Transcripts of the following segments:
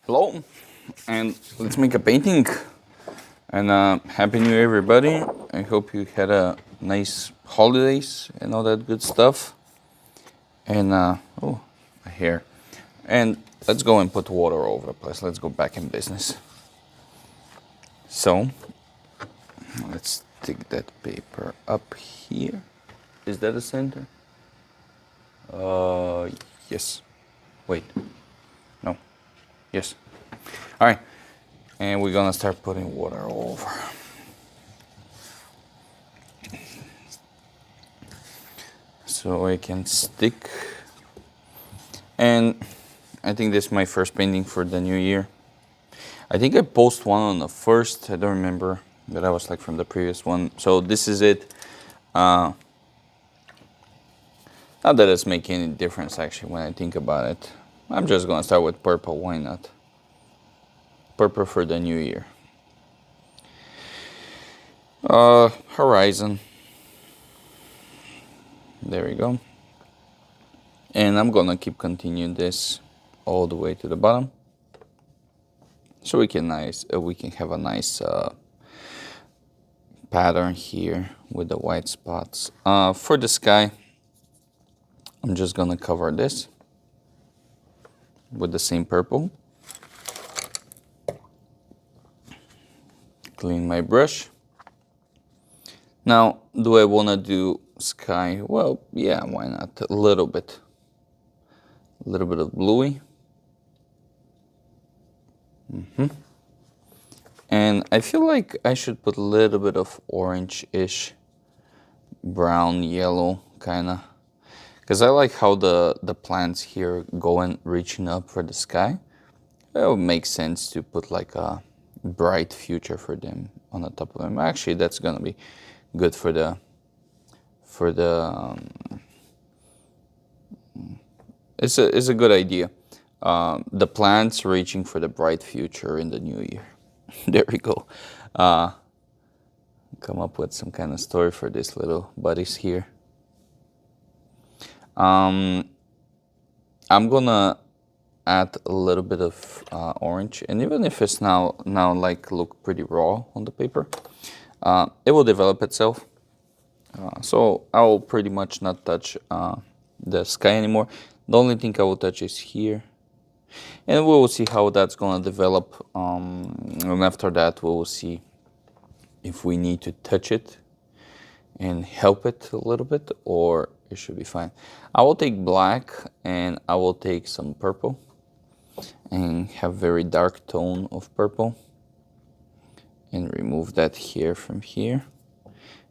Hello, and let's make a painting. And Happy New Year, everybody. I hope you had a nice holidays and all that good stuff. And oh, a hair. And let's go and put water all over the place. Let's go back in business. So let's stick that paper up here. Is that the center? Yes. Wait. No. Yes. All right. And we're gonna start putting water all over. So I can stick. And I think this is my first painting for the new year. I think I posted one on the first, I don't remember, but that was like from the previous one. So this is it. Not that it's making any difference actually when I think about it. I'm just gonna start with purple, why not? Purple for the new year. Horizon. There we go. And I'm gonna keep continuing this all the way to the bottom. So we can have a nice pattern here with the white spots. For the sky, I'm just gonna cover this with the same purple. Clean my brush. Now, do I wanna do sky? Well, yeah, why not? A little bit of bluey. And I feel like I should put a little bit of orange-ish, brown, yellow, kinda. Because I like how the plants here reaching up for the sky. It would make sense to put like a bright future for them on the top of them. Actually, that's gonna be good for the it's a good idea. The plants reaching for the bright future in the new year. There we go. Come up with some kind of story for these little buddies here. I'm gonna add a little bit of orange, and even if it's now like look pretty raw on the paper, it will develop itself. So I will pretty much not touch the sky anymore. The only thing I will touch is here. And we will see how that's going to develop. And after that, we will see if we need to touch it and help it a little bit, or it should be fine. I will take black and I will take some purple and have very dark tone of purple. And remove that here from here.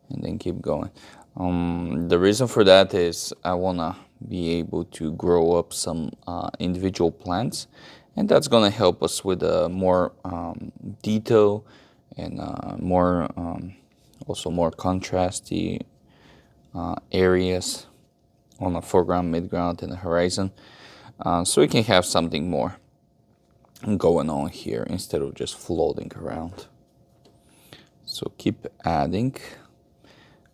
And then keep going. The reason for that is I want to be able to grow up some individual plants, and that's going to help us with more detail and also more contrasty areas on the foreground, midground, and the horizon, so we can have something more going on here instead of just floating around. So keep adding.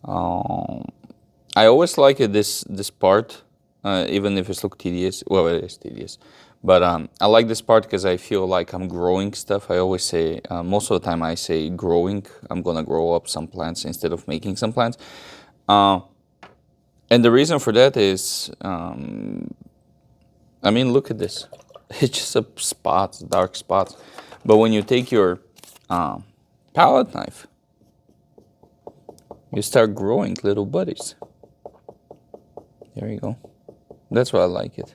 I always like this part, even if it looks tedious. Well, it is tedious, but I like this part because I feel like I'm growing stuff. I always say, most of the time I say growing. I'm gonna grow up some plants instead of making some plants. And the reason for that is, I mean, look at this. It's just a spots, dark spots. But when you take your palette knife, you start growing little buddies. There you go. That's why I like it.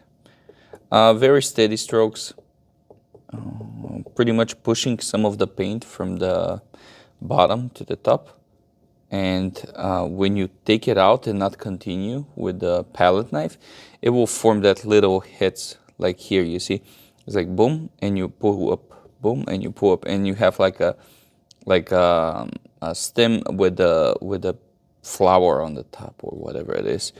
Very steady strokes. Pretty much pushing some of the paint from the bottom to the top. And when you take it out and not continue with the palette knife, it will form that little hits like here, you see? It's like boom, and you pull up, boom, and you pull up, and you have like a stem with a flower on the top or whatever it is.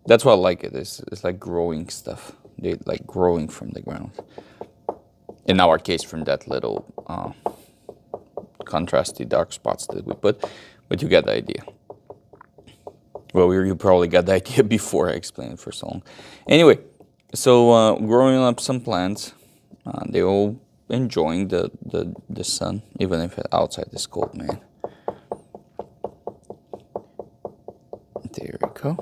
That's what I like it. It's like growing stuff. They like growing from the ground. In our case, from that little contrasty dark spots that we put, but you get the idea. Well, you probably got the idea before I explained it for so long. Anyway, so growing up some plants, They're all enjoying the sun, even if outside is cold, man. There we go.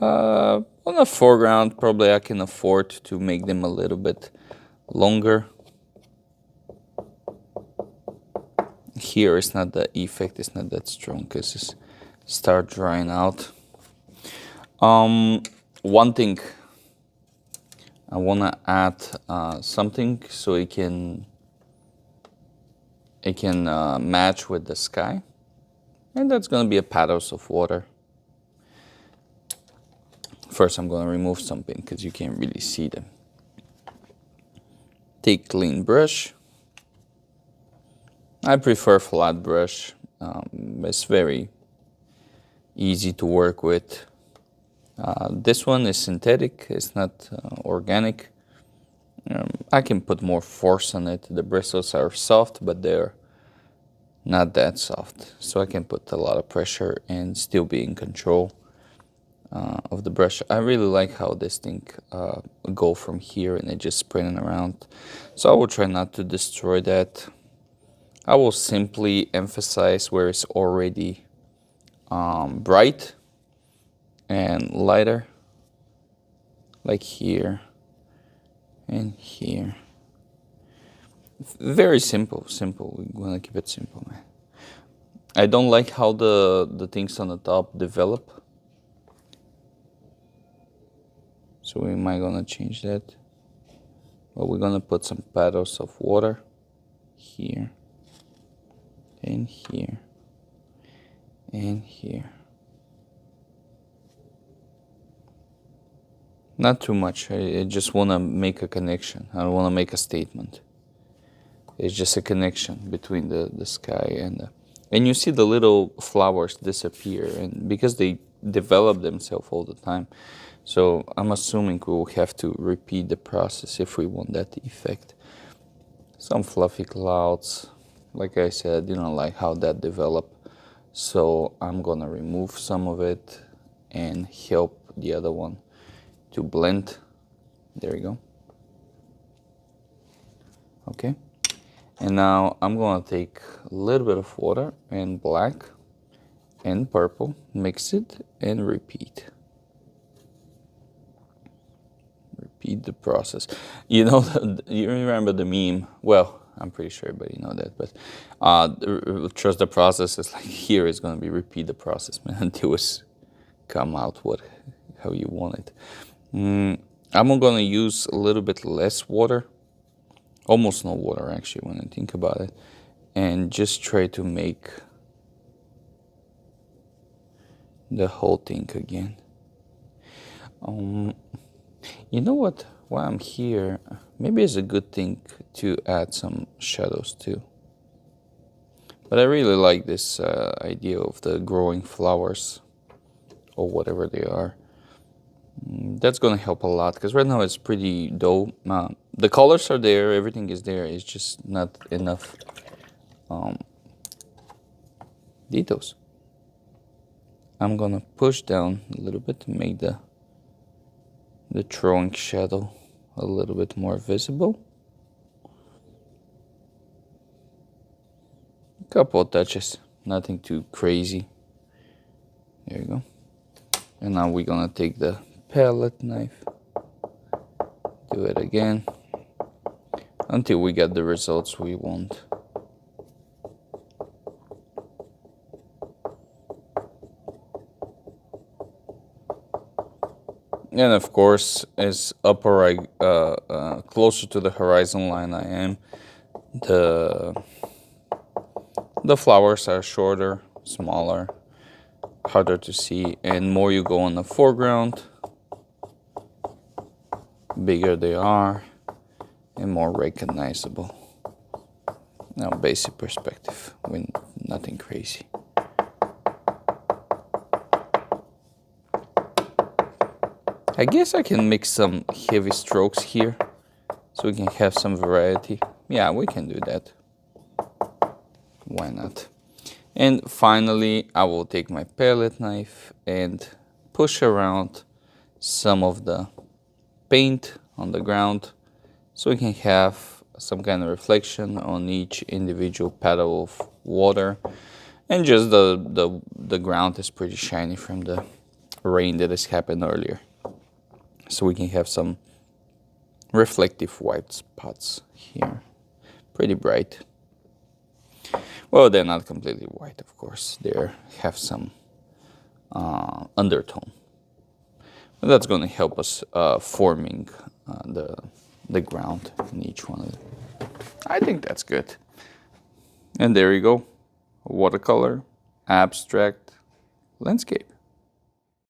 On the foreground, probably I can afford to make them a little bit longer. Here it's not the effect is not that strong because it's start drying out. One thing I want to add something so it can match with the sky, and that's going to be a paddles of water. First I'm going to remove something because you can't really see them. Take clean brush. I prefer flat brush. It's very easy to work with. This one is synthetic, it's not organic. I can put more force on it. The bristles are soft, but they're not that soft. So I can put a lot of pressure and still be in control of the brush. I really like how this thing go from here and it just spinning around. So I will try not to destroy that. I will simply emphasize where it's already bright and lighter, like here and here. Very simple. We're gonna keep it simple, man. I don't like how the things on the top develop, so we might gonna change that. But we're gonna put some paddles of water here and here and here. Not too much. I just want to make a connection. I don't want to make a statement. It's just a connection between the sky and you see the little flowers disappear, and because they develop themselves all the time. So I'm assuming we will have to repeat the process if we want that effect. Some fluffy clouds, like I said, like how that developed. So I'm gonna remove some of it and help the other one to blend. There you go. Okay, and now I'm gonna take a little bit of water and black and purple, mix it and repeat the process. You remember the meme? Well, I'm pretty sure everybody know that, but trust the process is like here is gonna be repeat the process, man, until it's come out how you want it. I'm gonna use a little bit less water, almost no water actually when I think about it, and just try to make the whole thing again. You know what? While I'm here, maybe it's a good thing to add some shadows too. But I really like this idea of the growing flowers or whatever they are. That's gonna help a lot because right now it's pretty dull. The colors are there, everything is there. It's just not enough details. I'm gonna push down a little bit to make the throwing shadow a little bit more visible. A couple of touches, nothing too crazy. There you go. And now we're gonna take the palette knife, do it again until we get the results we want. And of course, as upper closer to the horizon line I am, the flowers are shorter, smaller, harder to see, and more you go on the foreground, bigger they are and more recognizable. Now basic perspective with nothing crazy. I guess I can mix some heavy strokes here so we can have some variety. Yeah, we can do that. Why not? And finally, I will take my palette knife and push around some of the paint on the ground, so we can have some kind of reflection on each individual petal of water. And just the ground is pretty shiny from the rain that has happened earlier. So we can have some reflective white spots here. Pretty bright. Well, they're not completely white, of course. They have some undertone. But that's going to help us forming the ground in each one of them. I think that's good. And there you go. Watercolor, abstract, landscape.